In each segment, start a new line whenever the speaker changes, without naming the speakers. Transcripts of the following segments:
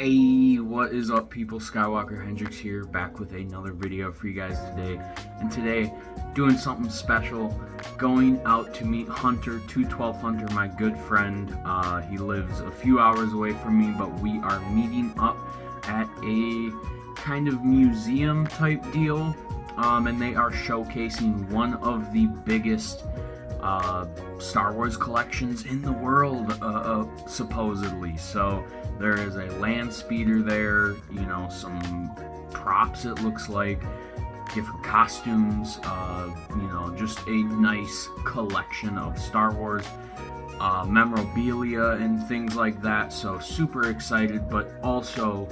Hey, what is up, people? Skywalker Hendrix here, back with another video for you guys today. And today, doing something special, going out to meet Hunter, 212 Hunter, my good friend. He lives a few hours away from me, but we are meeting up at a kind of museum type deal. And they are showcasing one of the biggest Star Wars collections in the world, supposedly. So there is a Landspeeder there, you know, some props, it looks like, different costumes, you know, just a nice collection of Star Wars memorabilia and things like that. So super excited. But also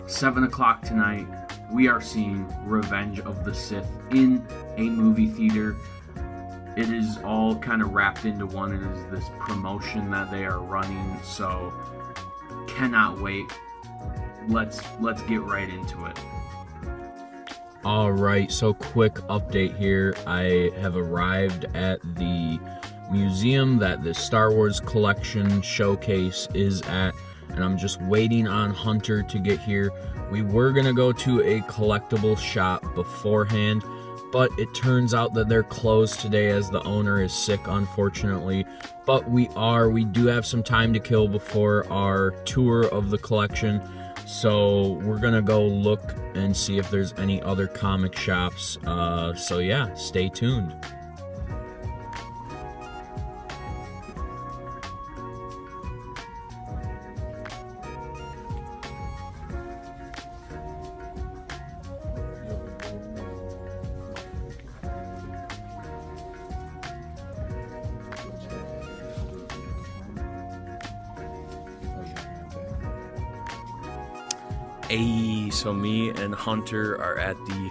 7 o'clock tonight, we are seeing Revenge of the Sith in a movie theater. It is all kind of wrapped into one. It is this promotion that they are running, so cannot wait. Let's get right into it. Alright, so quick update here. I have arrived at the museum that the Star Wars collection showcase is at, and I'm just waiting on Hunter to get here. We were gonna go to a collectible shop beforehand, but it turns out that they're closed today as the owner is sick, unfortunately. But we do have some time to kill before our tour of the collection, so we're gonna go look and see if there's any other comic shops. So yeah, stay tuned. Hey, so me and Hunter are at the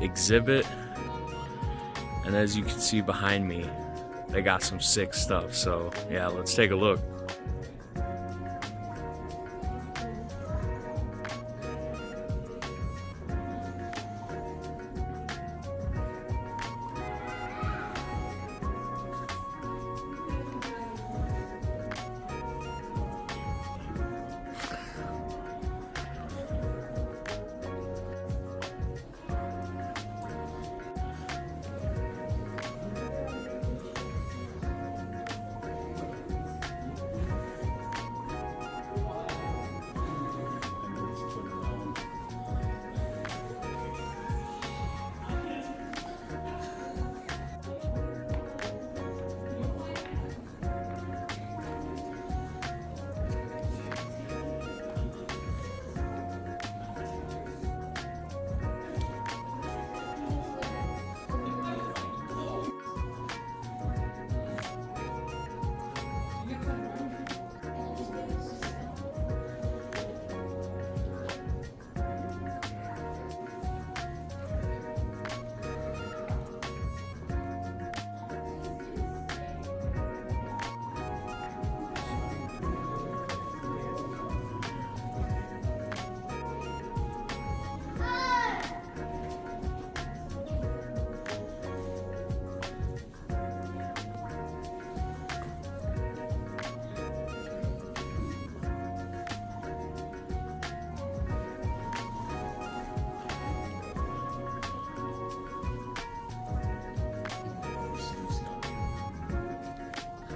exhibit, and as you can see behind me, they got some sick stuff. So yeah, let's take a look.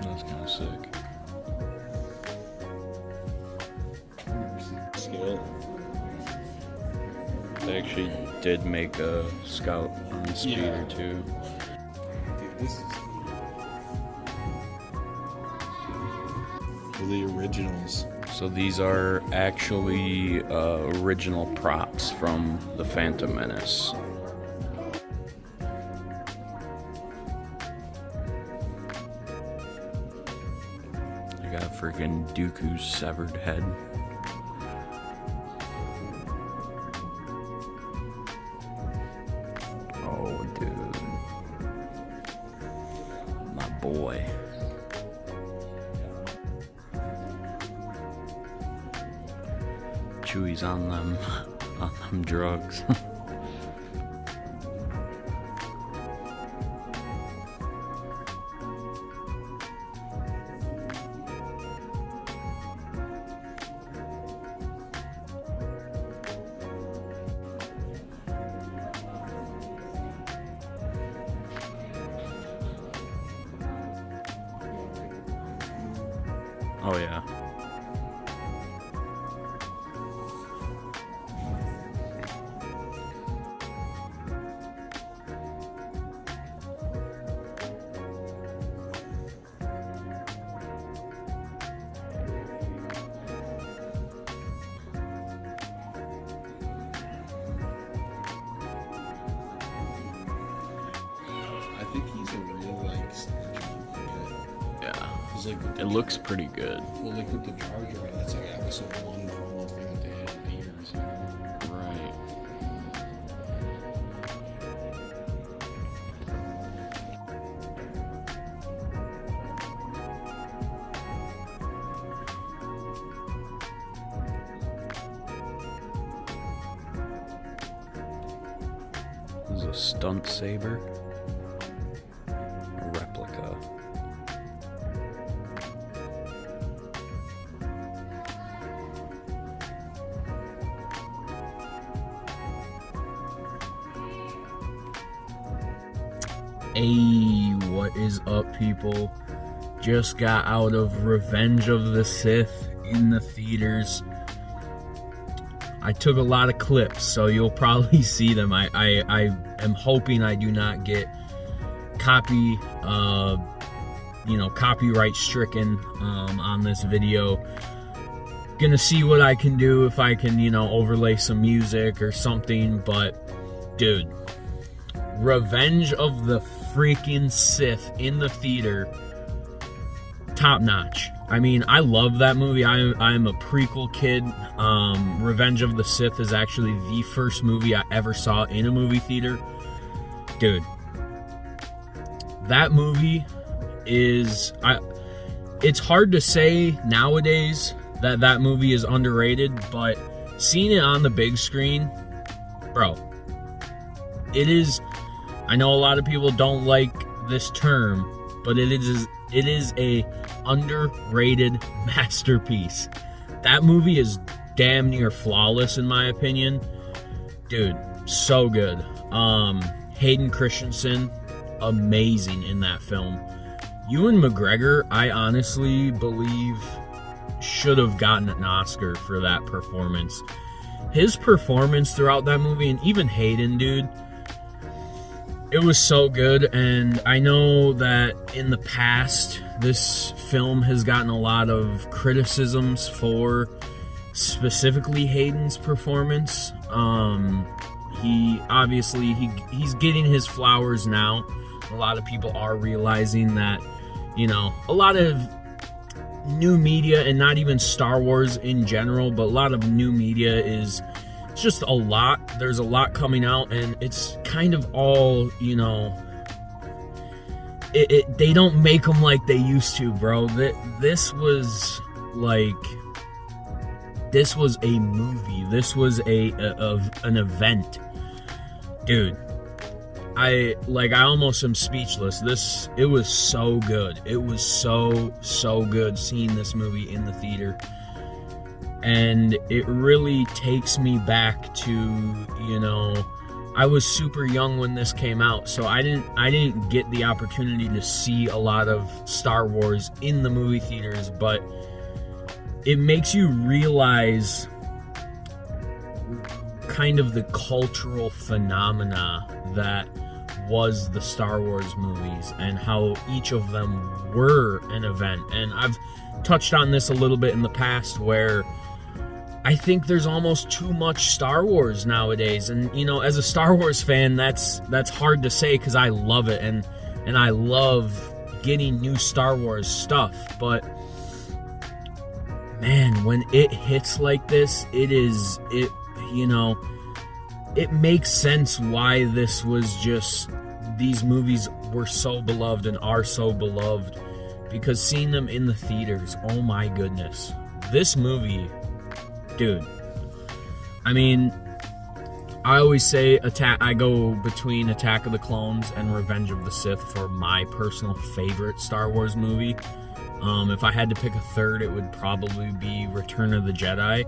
That's kind of sick. Scale. They actually did make a Scout on the Speeder too.
Dude, this is the originals.
So these are actually original props from the Phantom Menace. I got freaking Dooku's severed head. Oh, dude. My boy. Chewie's on them drugs. Oh yeah.
I think he's a real
Yeah.
He's like
It looks pretty good.
well, like with the Jar Jar, that's like episode 1 normal thing that they had in theaters. You know?
Right. This is a stunt saber. A replica. Hey, what is up, people? Just got out of Revenge of the Sith in the theaters. I took a lot of clips, so you'll probably see them. I am hoping I do not get copyright stricken on this video. Gonna see what I can do, if I can, overlay some music or something. But dude, Revenge of the freaking Sith in the theater, top notch. I mean, I love that movie. I'm a prequel kid. Revenge of the Sith is actually the first movie I ever saw in a movie theater. Dude, that movie is... it's hard to say nowadays that movie is underrated, but seeing it on the big screen, bro, it is... I know a lot of people don't like this term, but it is a underrated masterpiece. That movie is damn near flawless in my opinion. Dude, so good. Hayden Christensen, amazing in that film. Ewan McGregor, I honestly believe, should have gotten an Oscar for that performance. His performance throughout that movie, and even Hayden, dude, it was so good. And I know that in the past, this film has gotten a lot of criticisms for specifically Hayden's performance. He's getting his flowers now. A lot of people are realizing that, a lot of new media, and not even Star Wars in general, but a lot of new media it's just a lot. There's a lot coming out, and it's kind of all, they don't make them like they used to, bro. This was a movie. This was an event, dude. I almost am speechless. It was so good. It was so good seeing this movie in the theater. And it really takes me back to, I was super young when this came out, so I didn't get the opportunity to see a lot of Star Wars in the movie theaters, but it makes you realize kind of the cultural phenomena that was the Star Wars movies, and how each of them were an event. And I've touched on this a little bit in the past, where I think there's almost too much Star Wars nowadays. And, as a Star Wars fan, that's hard to say, because I love it, and I love getting new Star Wars stuff. But, man, when it hits like this, it makes sense why these movies were so beloved and are so beloved, because seeing them in the theaters, oh my goodness. This movie, dude, I mean, I always say I go between Attack of the Clones and Revenge of the Sith for my personal favorite Star Wars movie. If I had to pick a third, it would probably be Return of the Jedi.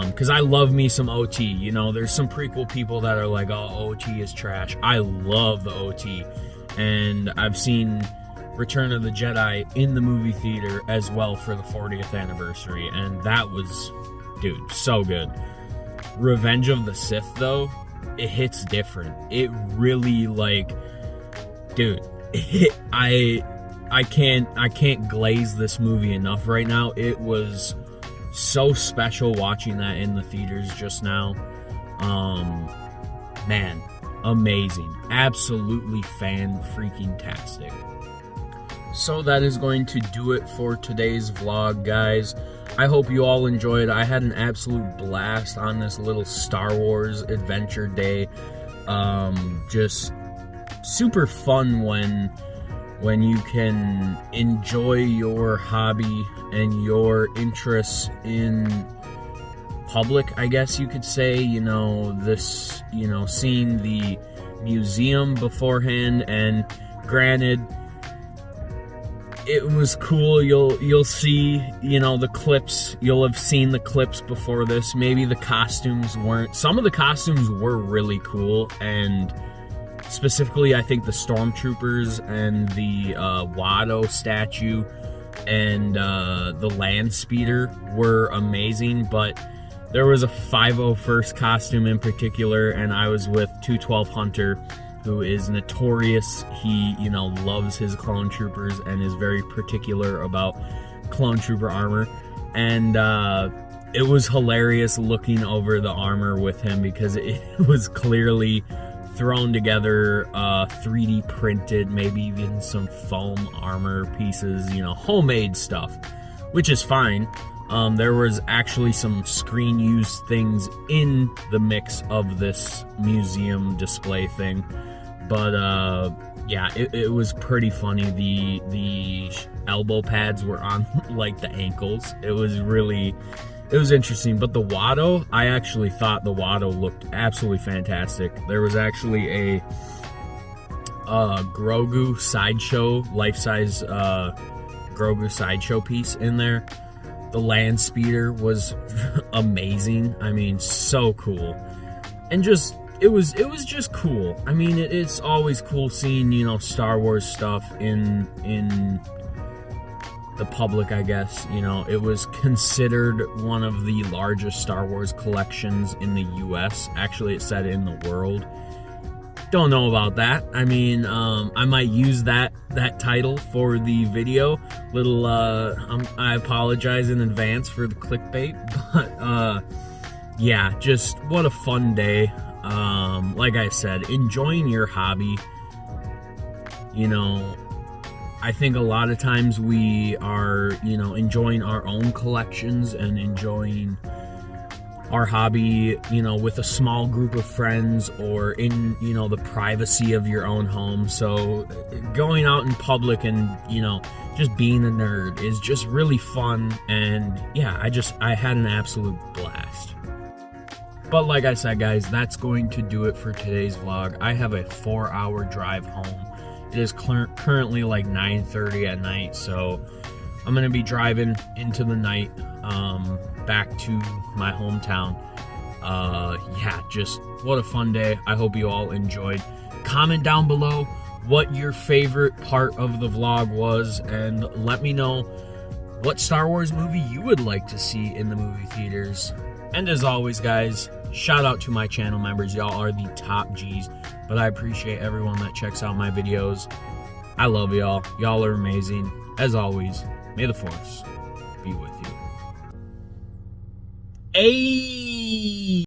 Because I love me some OT. There's some prequel people that are like, oh, OT is trash. I love the OT. And I've seen Return of the Jedi in the movie theater as well for the 40th anniversary, and that was, dude, so good. Revenge of the Sith, though, it hits different. It really, like, dude, I can't glaze this movie enough right now. It was so special watching that in the theaters just now. Man, amazing. Absolutely fan-freaking-tastic. So that is going to do it for today's vlog, guys. I hope you all enjoyed. I had an absolute blast on this little Star Wars adventure day. Just super fun when you can enjoy your hobby and your interests in public, I guess you could say. You know, this, you know, seeing the museum beforehand, and granted, it was cool. You'll see, you know, the clips. You'll have seen the clips before this. Maybe the costumes weren't. Some of the costumes were really cool, and specifically, I think the Stormtroopers and the Watto statue and the Landspeeder were amazing, but there was a 501st costume in particular, and I was with 212 Hunter, who is notorious. He, you know, loves his clone troopers and is very particular about clone trooper armor. And it was hilarious looking over the armor with him, because it was clearly thrown together, 3D printed, maybe even some foam armor pieces, you know, homemade stuff, which is fine. There was actually some screen use things in the mix of this museum display thing, but yeah, it was pretty funny. The elbow pads were on like the ankles. It was interesting. But the Watto, I actually thought the Watto looked absolutely fantastic. There was actually a Grogu sideshow, life-size Grogu sideshow piece in there. The Landspeeder was amazing. I mean, so cool. And just, it was just cool. I mean, it's always cool seeing, you know, Star Wars stuff in the public, I guess. You know, it was considered one of the largest Star Wars collections in the US. Actually, it said in the world. Don't know about that. I mean, I might use that title for the video. I apologize in advance for the clickbait, but yeah, just what a fun day. Like I said, enjoying your hobby. You know, I think a lot of times we are, you know, enjoying our own collections and enjoying our hobby, you know, with a small group of friends or in, you know, the privacy of your own home. So going out in public and, you know, just being a nerd is just really fun. And yeah, I had an absolute blast. But like I said, guys, that's going to do it for today's vlog. I have a 4-hour drive home. It is currently like 9:30 at night, so I'm gonna be driving into the night, back to my hometown. Yeah, just what a fun day. I hope you all enjoyed. Comment down below what your favorite part of the vlog was, and let me know what Star Wars movie you would like to see in the movie theaters. And as always, guys, shout out to my channel members. Y'all are the top G's, but I appreciate everyone that checks out my videos. I love y'all. Y'all are amazing. As always, may the Force be with you. Hey!